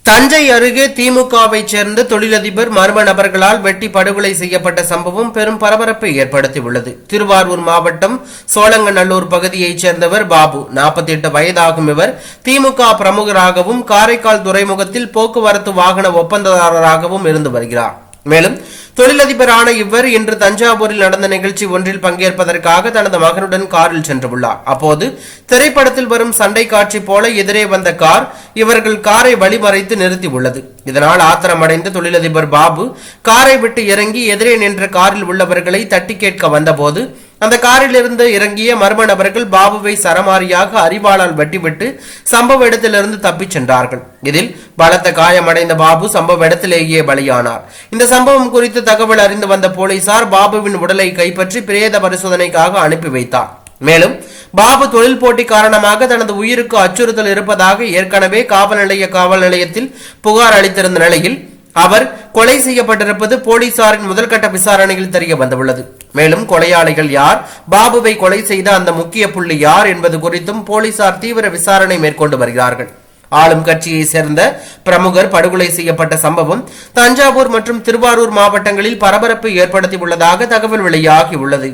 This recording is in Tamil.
தஞ்சை அருகே திமுகவை சேர்ந்த தொழிலதிபர் மர்ம நபர்களால் வெட்டி படுகொலை செய்யப்பட்ட சம்பவம் பெரும் பரபரப்பை ஏற்படுத்தியுள்ளது. திருவாரூர் மாவட்டம் சோழங்கநல்லூர் பகுதியைச் சேர்ந்தவர் பாபு. 48 வயதாகும் இவர் திமுக பிரமுகராகவும் காரைக்கால் துறைமுகத்தில் போக்குவரத்து வாகன ஒப்பந்ததாரராகவும் இருந்து வருகிறார். மேலும் தொழிலதிபரான இவர் இன்று தஞ்சாவூரில் நடந்த நிகழ்ச்சி ஒன்றில் பங்கேற்பதற்காக தனது மகனுடன் காரில் சென்றுள்ளார். அப்போது திரைப்படத்தில் வரும் சண்டை காட்சி போல எதிரே வந்த கார் இவர்கள் காரை வழிமறைத்து நிறுத்தியுள்ளது. இதனால் ஆத்திரமடைந்த தொழிலதிபர் பாபு காரை விட்டு இறங்கி எதிரே நின்ற காரில் உள்ளவர்களை தட்டி கேட்க வந்தபோது அந்த காரில் இருந்து இறங்கிய மர்ம நபர்கள் பாபுவை சரமாரியாக அரிவாளால் வெட்டிவிட்டு சம்பவ இடத்திலிருந்து தப்பிச் சென்றார்கள். இதில் பலத்த காயமடைந்த பாபு சம்பவ இடத்திலேயே பலியானார். இந்த சம்பவம் குறித்து தகவல் அறிந்து வந்த போலீசார் பாபுவின் உடலை கைப்பற்றி பிரேத பரிசோதனைக்காக அனுப்பி வைத்தார். மேலும் பாபு தொழில் போட்டி காரணமாக தனது உயிருக்கு அச்சுறுத்தல் இருப்பதாக ஏற்கனவே காவல் நிலையத்தில் புகார் அளித்திருந்த நிலையில் அவர் கொலை செய்யப்பட்டிருப்பது போலீசாரின் முதல்கட்ட விசாரணையில் தெரிய வந்துள்ளது. மேலும் கொலையாளிகள் யார், பாபுவை கொலை செய்த அந்த முக்கிய புள்ளி யார் என்பது குறித்தும் போலீசார் தீவிர விசாரணை மேற்கொண்டு வருகிறார்கள். ஆளும் கட்சியை சேர்ந்த பிரமுகர் படுகொலை செய்யப்பட்ட சம்பவம் தஞ்சாவூர் மற்றும் திருவாரூர் மாவட்டங்களில் பரபரப்பை ஏற்படுத்தியுள்ளதாக தகவல் வெளியாகியுள்ளது.